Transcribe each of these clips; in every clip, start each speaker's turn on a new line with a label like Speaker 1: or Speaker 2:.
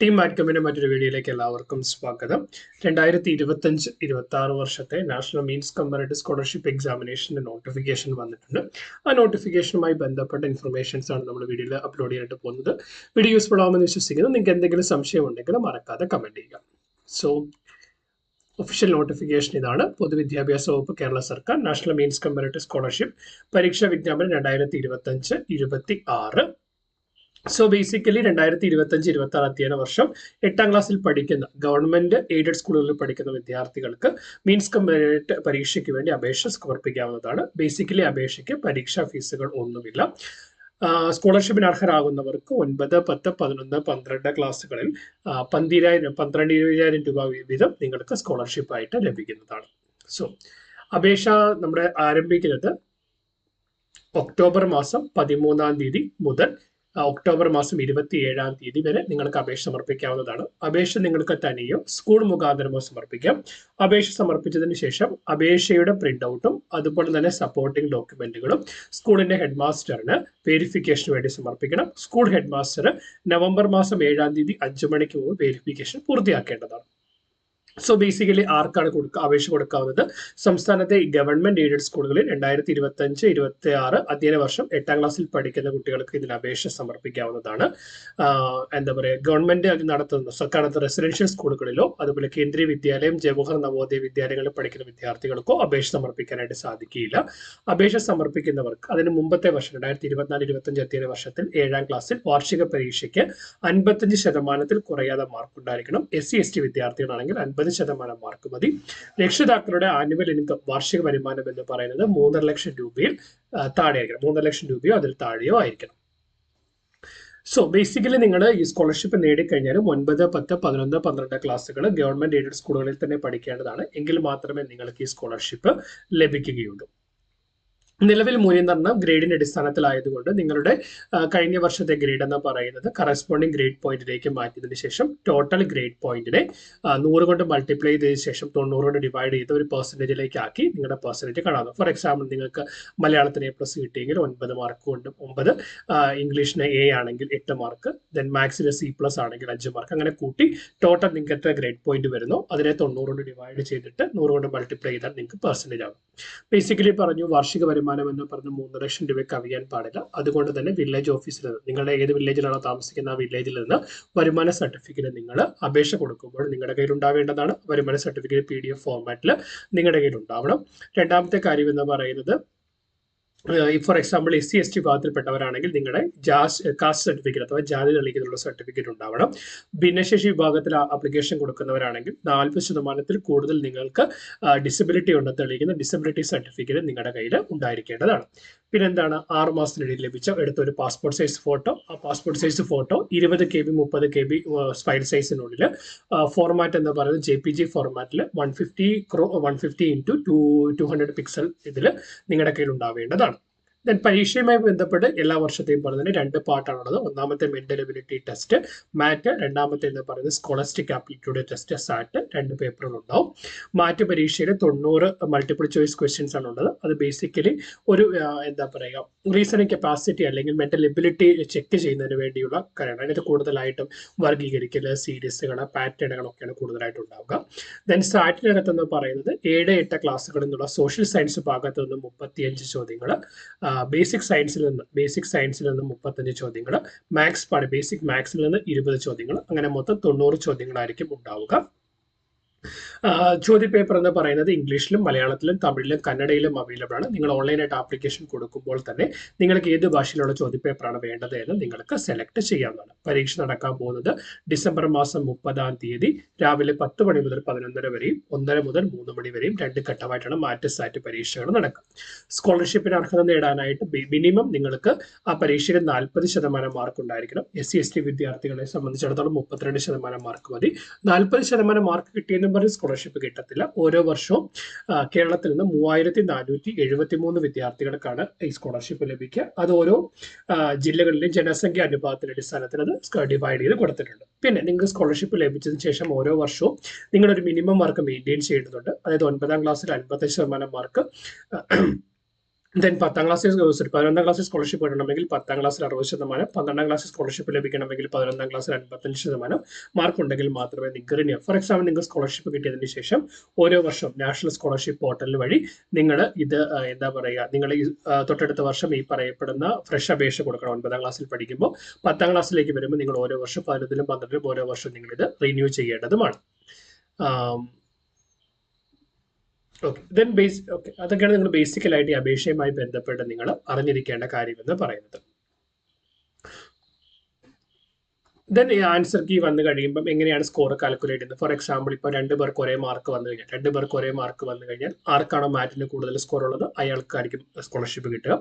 Speaker 1: Team മാറ്റ്കമ്മിന്റെ മറ്റൊരു വീഡിയോയിലേക്ക് എല്ലാവർക്കും സ്വാഗതം. 2025-26 വർഷത്തെ നാഷണൽ മീൻസ് കമ്പാരറ്റീവ് സ്കോളർഷിപ്പ് എക്സാമിനേഷന്റെ നോട്ടിഫിക്കേഷൻ വന്നിട്ടുണ്ട്. ആ നോട്ടിഫിക്കേഷനുമായി ബന്ധപ്പെട്ട ഇൻഫർമേഷൻസ് ആണ് നമ്മൾ വീഡിയോയിൽ അപ്ലോഡ് ചെയ്യാനായിട്ട് പോകുന്നത്. വീഡിയോ യൂസ്ഫുൾ ആവുമെന്ന് വിശ്വസിക്കുന്നു. നിങ്ങൾക്ക് എന്തെങ്കിലും സംശയം ഉണ്ടെങ്കിൽ മറക്കാതെ കമന്റ് ചെയ്യുക. സോ ഒഫീഷ്യൽ നോട്ടിഫിക്കേഷൻ ഇതാണ്. പൊതുവിദ്യാഭ്യാസ വകുപ്പ്, കേരള സർക്കാർ, നാഷണൽ മീൻസ് കമ്പാരറ്റീവ് സ്കോളർഷിപ്പ് പരീക്ഷാ വിജ്ഞാപനം 2025-26. സോ ബേസിക്കലി 2025-26 അധ്യയന വർഷം 8ാം ക്ലാസ്സിൽ പഠിക്കുന്ന ഗവൺമെന്റ് എയ്ഡഡ് സ്കൂളുകളിൽ പഠിക്കുന്ന വിദ്യാർത്ഥികൾക്ക് മീൻസ് കമ്പാരറ്റീവ് പരീക്ഷയ്ക്ക് വേണ്ടി അപേക്ഷ സമർപ്പിക്കാവുന്നതാണ്. ബേസിക്കലി അപേക്ഷയ്ക്ക് പരീക്ഷാ ഫീസുകൾ ഒന്നുമില്ല. സ്കോളർഷിപ്പിന് അർഹരാകുന്നവർക്ക് 9, 10, 11, 12 ക്ലാസ്സുകളിൽ 12,000 രൂപ വീതം നിങ്ങൾക്ക് സ്കോളർഷിപ്പ് ആയിട്ട് ലഭിക്കുന്നതാണ്. സോ അപേക്ഷ നമ്മുടെ ആരംഭിക്കുന്നത് ഒക്ടോബർ മാസം 13-ാം തീയതി മുതൽ ഒക്ടോബർ മാസം 27-ാം തീയതി വരെ നിങ്ങൾക്ക് അപേക്ഷ സമർപ്പിക്കാവുന്നതാണ്. അപേക്ഷ നിങ്ങൾക്ക് തനിയോ സ്കൂൾ മുഖാന്തരമോ സമർപ്പിക്കാം. അപേക്ഷ സമർപ്പിച്ചതിന് ശേഷം അപേക്ഷയുടെ പ്രിന്റ് ഔട്ടും അതുപോലെ തന്നെ സപ്പോർട്ടിംഗ് ഡോക്യുമെന്റുകളും സ്കൂളിന്റെ ഹെഡ് മാസ്റ്ററിന് വെരിഫിക്കേഷന് വേണ്ടി സമർപ്പിക്കണം. സ്കൂൾ ഹെഡ് മാസ്റ്റർ നവംബർ മാസം 7-ാം തീയതി 5 മണിക്ക് മുമ്പ് വെരിഫിക്കേഷൻ പൂർത്തിയാക്കേണ്ടതാണ്. സോ ബേസിക്കലി ആർക്കാണ് അപേക്ഷ കൊടുക്കാവുന്നത്? സംസ്ഥാനത്തെ ഗവൺമെന്റ് എയ്ഡഡ് സ്കൂളുകളിൽ 2025-26 അധ്യയന വർഷം 8ാം ക്ലാസ്സിൽ പഠിക്കുന്ന കുട്ടികൾക്ക് ഇതിന് അപേക്ഷ സമർപ്പിക്കാവുന്നതാണ്. എന്താ പറയുക, ഗവൺമെന്റ് നടത്തുന്ന സർക്കാർ റെസിഡൻഷ്യൽ സ്കൂളുകളിലോ അതുപോലെ കേന്ദ്രീയ വിദ്യാലയം, ജവഹർ നവോദയ വിദ്യാലയങ്ങളിൽ പഠിക്കുന്ന വിദ്യാർത്ഥികൾക്കോ അപേക്ഷ സമർപ്പിക്കാനായിട്ട് സാധിക്കില്ല. അപേക്ഷ സമർപ്പിക്കുന്നവർക്ക് അതിന് മുമ്പത്തെ വർഷം 2024-25 അധ്യയന വർഷത്തിൽ 7ാം ക്ലാസ്സിൽ വാർഷിക പരീക്ഷയ്ക്ക് 55% കുറയാതെ മാർക്ക് ഉണ്ടായിരിക്കണം. SC/ST വിദ്യാർത്ഥികളാണെങ്കിൽ 50% മാർക്ക് മതി. രക്ഷിതാക്കളുടെ ആനുവൽ ഇൻകം, വാർഷിക വരുമാനം എന്ന് പറയുന്നത് 3.5 ലക്ഷം രൂപയിൽ താഴെയായിരിക്കണം. 3.5 ലക്ഷം രൂപയോ അതിൽ താഴെയോ ആയിരിക്കണം. സോ ബേസിക്കലി നിങ്ങൾ ഈ സ്കോളർഷിപ്പ് നേടിക്കഴിഞ്ഞാലും 9, 10, 11, 12 ക്ലാസ്സുകൾ ഗവൺമെന്റ് എയ്ഡഡ് സ്കൂളുകളിൽ തന്നെ പഠിക്കേണ്ടതാണ്. എങ്കിൽ മാത്രമേ നിങ്ങൾക്ക് ഈ സ്കോളർഷിപ്പ് ലഭിക്കുകയുള്ളൂ. നിലവിൽ മൂല്യനിർണ്ണയം ഗ്രേഡിന്റെ അടിസ്ഥാനത്തിലായതുകൊണ്ട് നിങ്ങളുടെ കഴിഞ്ഞ വർഷത്തെ ഗ്രേഡ് എന്ന് പറയുന്നത് കറസ്പോണ്ടിങ് ഗ്രേഡ് പോയിന്റിലേക്ക് മാറ്റിയതിനു ശേഷം ടോട്ടൽ ഗ്രേഡ് പോയിന്റിനെ 100 കൊണ്ട് മൾട്ടിപ്ലൈ ചെയ്തതിനു ശേഷം 90 കൊണ്ട് ഡിവൈഡ് ചെയ്ത് ഒരു പെർസെന്റേജിലേക്ക് ആക്കി നിങ്ങളുടെ പെർസെന്റേജ് കാണാം. ഫോർ എക്സാമ്പിൾ, നിങ്ങൾക്ക് മലയാളത്തിന് A+ കിട്ടിയെങ്കിൽ 9 മാർക്ക് കൊണ്ട് 9, ഇംഗ്ലീഷിന് A ആണെങ്കിൽ 8 മാർക്ക്, ദെൻ മാത്സിന് C+ ആണെങ്കിൽ 5 മാർക്ക്, അങ്ങനെ കൂട്ടി ടോട്ടൽ നിങ്ങൾക്ക് എത്ര ഗ്രേഡ് പോയിന്റ് വരുന്നു അതിനെ 90 കൊണ്ട് ഡിവൈഡ് ചെയ്തിട്ട് 100 കൊണ്ട് മൾട്ടിപ്ലൈ ചെയ്താൽ നിങ്ങൾക്ക് പെർസെന്റേജ് ആകും. ബേസിക്കലി പറഞ്ഞു, വാർഷിക വരുമാനം എന്ന് പറഞ്ഞ് 3 ലക്ഷം രൂപ കവിയാൻ പാടില്ല. അതുകൊണ്ട് തന്നെ വില്ലേജ് ഓഫീസിൽ നിന്ന്, നിങ്ങളുടെ ഏത് വില്ലേജിലാണോ താമസിക്കുന്ന ആ വില്ലേജിൽ നിന്ന് വരുമാന സർട്ടിഫിക്കറ്റ് നിങ്ങൾ അപേക്ഷ കൊടുക്കുമ്പോൾ നിങ്ങളുടെ കയ്യിൽ ഉണ്ടാവേണ്ടതാണ്. വരുമാന സർട്ടിഫിക്കറ്റ് PDF ഫോർമാറ്റിൽ നിങ്ങളുടെ കയ്യിൽ ഉണ്ടാവണം. രണ്ടാമത്തെ കാര്യം എന്ന് പറയുന്നത്, ഫോർ എക്സാമ്പിൾ SC/ST വിഭാഗത്തിൽപ്പെട്ടവരാണെങ്കിൽ നിങ്ങളുടെ കാസ്റ്റ് സർട്ടിഫിക്കറ്റ് അഥവാ ജാതി തെളിയിക്കുന്ന സർട്ടിഫിക്കറ്റ് ഉണ്ടാവണം. ഭിന്നശേഷി വിഭാഗത്തിൽ ആപ്ലിക്കേഷൻ കൊടുക്കുന്നവരാണെങ്കിൽ 40% കൂടുതൽ നിങ്ങൾക്ക് ഡിസബിലിറ്റി ഉണ്ടെന്ന് തെളിയിക്കുന്ന ഡിസബിലിറ്റി സർട്ടിഫിക്കറ്റ് നിങ്ങളുടെ കയ്യിൽ ഉണ്ടായിരിക്കേണ്ടതാണ്. പിന്നെന്താണ്, 6 മാസത്തിനിടയിൽ ലഭിച്ച എടുത്ത ഒരു പാസ്പോർട്ട് സൈസ് ഫോട്ടോ. ആ passport size photo 20 KB 30 KB file സൈസിനുള്ളിൽ ഫോർമാറ്റ് എന്ന് പറയുന്നത് JPG ഫോർമാറ്റിൽ 150x200 പിക്സൽ ഇതിൽ നിങ്ങളുടെ കയ്യിൽ ഉണ്ടാവേണ്ടതാണ്. ദെൻ പരീക്ഷയുമായി ബന്ധപ്പെട്ട് എല്ലാ വർഷത്തെയും പോലെ തന്നെ 2 പാർട്ടാണുള്ളത്. ഒന്നാമത്തെ മെന്റൽ എബിലിറ്റി ടെസ്റ്റ് മാറ്റ്, രണ്ടാമത്തെ എന്ന് പറയുന്നത് സ്കോളസ്റ്റിക് ആപ്റ്റിറ്റ്യൂഡ് ടെസ്റ്റ് SAT. 2 പേപ്പറുകൾ ഉണ്ടാവും. മാറ്റ് പരീക്ഷയിൽ 90 മൾട്ടിപ്പിൾ ചോയ്സ് ക്വസ്റ്റ്യൻസ് ആണ് ഉള്ളത്. അത് ബേസിക്കലി ഒരു എന്താ പറയുക, റീസണിങ് കപ്പാസിറ്റി അല്ലെങ്കിൽ മെന്റൽ എബിലിറ്റി ചെക്ക് ചെയ്യുന്നതിന് വേണ്ടിയുള്ള കാര്യമാണ്. അതിനകത്ത് കൂടുതലായിട്ടും വർഗീകരിക്കൽ, സീരീസുകൾ, പാറ്റേണുകളൊക്കെയാണ് കൂടുതലായിട്ട് ഉണ്ടാവുക. ദെൻ SAT-നകത്തെന്ന് പറയുന്നത് 7, 8 ക്ലാസ്സുകളിൽ നിന്നുള്ള സോഷ്യൽ സയൻസ് ഭാഗത്ത് നിന്ന് 35 ചോദ്യങ്ങൾ, ബേസിക് സയൻസിൽ നിന്ന് 35 ചോദ്യങ്ങൾ, ബേസിക് മാത്സിൽ നിന്ന് 20 ചോദ്യങ്ങൾ, അങ്ങനെ മൊത്തം 90 ചോദ്യങ്ങളായിരിക്കും ഉണ്ടാവുക. ചോദ്യപേപ്പർ എന്ന് പറയുന്നത് ഇംഗ്ലീഷിലും മലയാളത്തിലും തമിഴിലും കന്നഡയിലും അവൈലബിൾ ആണ്. നിങ്ങൾ ഓൺലൈനായിട്ട് ആപ്ലിക്കേഷൻ കൊടുക്കുമ്പോൾ തന്നെ നിങ്ങൾക്ക് ഏത് ഭാഷയിലുള്ള ചോദ്യപേപ്പറാണ് വേണ്ടത് എന്ന് നിങ്ങൾക്ക് സെലക്ട് ചെയ്യാവുന്നതാണ്. പരീക്ഷ നടക്കാൻ പോകുന്നത് ഡിസംബർ മാസം 30-ാം തീയതി രാവിലെ 10 മണി മുതൽ 11:30 വരെയും 1:30 മുതൽ 3 മണി വരെയും 2 ഘട്ടമായിട്ടാണ് മാറ്റ് SAT പരീക്ഷകൾ നടക്കുക. സ്കോളർഷിപ്പിന് അർഹത നേടാനായിട്ട് മിനിമം നിങ്ങൾക്ക് ആ പരീക്ഷയിൽ 40% മാർക്ക് ഉണ്ടായിരിക്കണം. SC/ST വിദ്യാർത്ഥികളെ സംബന്ധിച്ചിടത്തോളം 32% മാർക്ക് മതി. 40% മാർക്ക് കിട്ടിയെന്നും പറഞ്ഞ് സ്കോളർഷിപ്പ് കിട്ടത്തില്ല. ഓരോ വർഷവും കേരളത്തിൽ നിന്ന് 3473 വിദ്യാർത്ഥികൾക്കാണ് ഈ സ്കോളർഷിപ്പ് ലഭിക്കുക. അത് ഓരോ ജില്ലകളിലെ ജനസംഖ്യ അനുപാതത്തിന്റെ അടിസ്ഥാനത്തിൽ അത് ഡിവൈഡ് ചെയ്ത് കൊടുത്തിട്ടുണ്ട്. പിന്നെ നിങ്ങൾക്ക് സ്കോളർഷിപ്പ് ലഭിച്ചതിന് ശേഷം ഓരോ വർഷവും നിങ്ങളൊരു മിനിമം മാർക്ക് മെയിൻറ്റെയിൻ ചെയ്യേണ്ടതുണ്ട്. അതായത് 9ാം ക്ലാസ്സിൽ 55% മാർക്ക്, ദെൻ 11ാം ക്ലാസ്സിൽ സ്കോളർഷിപ്പ് കിട്ടണമെങ്കിൽ 10ാം ക്ലാസ്സിൽ 60%, 12ാം ക്ലാസ്സിൽ സ്കോളർഷിപ്പ് ലഭിക്കണമെങ്കിൽ 11ാം ക്ലാസ്സിൽ 55% മാർക്ക് ഉണ്ടെങ്കിൽ മാത്രമേ നിങ്ങൾക്ക് റിന്യൂ. ഫോർ എക്സാമ്പിൾ, നിങ്ങൾക്ക് സ്കോളർഷിപ്പ് കിട്ടിയതിന് ശേഷം ഓരോ വർഷവും നാഷണൽ സ്കോളർഷിപ്പ് പോർട്ടൽ വഴി നിങ്ങൾ ഇത് എന്താ പറയുക, നിങ്ങൾ ഈ തൊട്ടടുത്ത വർഷം ഈ പറയപ്പെടുന്ന ഫ്രഷ് അപേക്ഷ കൊടുക്കണം. 9ാം ക്ലാസ്സിൽ പഠിക്കുമ്പോൾ 10ാം ക്ലാസ്സിലേക്ക് വരുമ്പോൾ നിങ്ങൾ ഓരോ വർഷം 11ലും 12ലും ഓരോ വർഷം നിങ്ങൾ ഇത് റിന്യൂ ചെയ്യേണ്ടതുമാണ്. ഓക്കെ, ദെൻ അതൊക്കെയാണ് നിങ്ങൾ ബേസിക്കലായിട്ട് ഈ അപേക്ഷയുമായി ബന്ധപ്പെട്ട് നിങ്ങൾ അറിഞ്ഞിരിക്കേണ്ട കാര്യമെന്ന് പറയുന്നത്. ദെൻ ഈ ആൻസർ കീ വന്നു കഴിയുമ്പോൾ എങ്ങനെയാണ് സ്കോർ കാൽക്കുലേറ്റ് ചെയ്യുന്നത്? ഫോർ എക്സാമ്പിൾ, ഇപ്പോൾ 2 പേർക്ക് ഒരേ മാർക്ക് വന്നു കഴിഞ്ഞാൽ ആർക്കാണോ മാറ്റിന് കൂടുതൽ സ്കോർ ഉള്ളത് അയാൾക്കായിരിക്കും സ്കോളർഷിപ്പ് കിട്ടുക.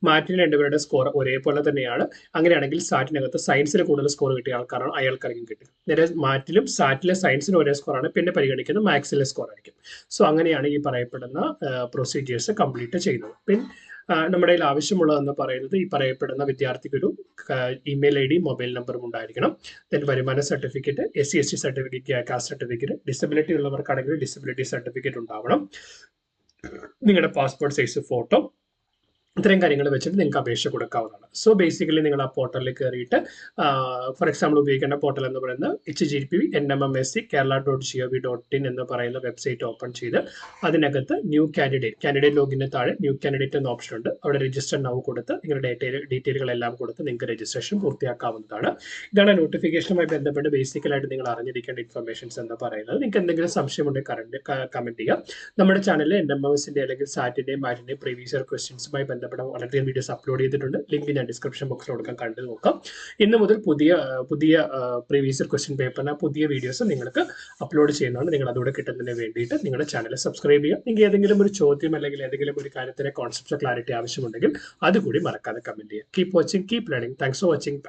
Speaker 1: മാറ്റിന് 2 പേരുടെ സ്കോർ ഒരേപോലെ തന്നെയാണ്. അങ്ങനെയാണെങ്കിൽ സാറ്റിനകത്ത് സയൻസിൽ കൂടുതൽ സ്കോർ കിട്ടിയ ആൾക്കാരാണ് അയാൾക്കായിരിക്കും കിട്ടുക. നേരെ മാറ്റിലും സാറ്റിലെ സയൻസിന് ഒരേ സ്കോറാണ്, പിന്നെ പരിഗണിക്കുന്നത് മാത്സിലെ സ്കോർ ആയിരിക്കും. സോ അങ്ങനെയാണ് ഈ പറയപ്പെടുന്ന പ്രൊസീജിയേഴ്സ് കംപ്ലീറ്റ് ചെയ്യുന്നത്. പിന്നെ നമ്മുടെ കയ്യിൽ ആവശ്യമുള്ളതെന്ന് പറയുന്നത് ഈ പറയപ്പെടുന്ന വിദ്യാർത്ഥിക്ക് ഒരു ഇമെയിൽ ID, മൊബൈൽ നമ്പറും ഉണ്ടായിരിക്കണം. ദെൻ വരുമാന certificate, SC/ST certificate, caste certificate, disability ഉള്ളവർക്കാണെങ്കിൽ ഡിസബിലിറ്റി സർട്ടിഫിക്കറ്റ് ഉണ്ടാവണം, നിങ്ങളുടെ പാസ്പോർട്ട് സൈസ് ഫോട്ടോ, ഇത്രയും കാര്യങ്ങൾ വെച്ചിട്ട് നിങ്ങൾക്ക് അപേക്ഷ കൊടുക്കാവുന്നതാണ്. സോ ബേസിക്കലി നിങ്ങൾ ആ പോർട്ടലിൽ കയറിയിട്ട് ഫോർ എക്സാമ്പിൾ ഉപയോഗിക്കേണ്ട പോർട്ടൽ എന്ന് പറയുന്നത് http://NMMSC-Kerala.gov.in എന്ന് പറയുന്ന വെബ്സൈറ്റ് ഓപ്പൺ ചെയ്ത് അതിനകത്ത് ന്യൂ കാൻഡിഡേറ്റ് ലോഗിന് താഴെ ന്യൂ കാൻഡിഡേറ്റ് എന്ന ഓപ്ഷൻ ഉണ്ട്. അവിടെ രജിസ്റ്റർ നൗ കൊടുത്ത് നിങ്ങളുടെ ഡീറ്റെയിലുകളെല്ലാം കൊടുത്ത് നിങ്ങൾക്ക് രജിസ്ട്രേഷൻ പൂർത്തിയാക്കാവുന്നതാണ്. ഇതാണ് നോട്ടിഫിക്കേഷനുമായി ബന്ധപ്പെട്ട് ബേസിക്കലായിട്ട് നിങ്ങൾ അറിഞ്ഞിരിക്കേണ്ട ഇൻഫർമേഷൻസ് എന്ന് പറയുന്നത്. നിങ്ങൾക്ക് എന്തെങ്കിലും സംശയമുണ്ടെങ്കിൽ കമന്റ് ചെയ്യുക. നമ്മുടെ ചാനലിൽ NMMSന്റെ അല്ലെങ്കിൽ സാറ്റിന്റെയും മാറ്റിന്റെയും പ്രീവിയസ് ഇയർ ക്വസ്റ്റ്യൻസുമായി ബന്ധപ്പെട്ട വളരെയധികം വീഡിയോസ് അപ്ലോഡ് ചെയ്തിട്ടുണ്ട്. ലിങ്ക് ഞാൻ ഡിസ്ക്രിപ്ഷൻ ബോക്സിൽ കൊടുക്കാൻ, കണ്ടു നോക്കാം. ഇന്ന് മുതൽ പുതിയ പ്രീവിയസ് ഇയർ ക്വസ്റ്റ്യൻ പേപ്പറിന് പുതിയ വീഡിയോസ് നിങ്ങൾക്ക് അപ്ലോഡ് ചെയ്യുന്നതാണ്. നിങ്ങൾ അതോടെ കിട്ടുന്നതിന് വേണ്ടിയിട്ട് നിങ്ങളുടെ ചാനൽ സബ്സ്ക്രൈബ് ചെയ്യുക. നിങ്ങൾക്ക് ഏതെങ്കിലും ഒരു ചോദ്യം അല്ലെങ്കിൽ ഏതെങ്കിലും ഒരു കാര്യത്തിന്റെ കോൺസെപ്റ്റ് ക്ലാരിറ്റി ആവശ്യമുണ്ടെങ്കിൽ അതുകൂടി മറക്കാതെ കമന്റ് ചെയ്യുക. Keep watching, keep learning. Thanks for watching.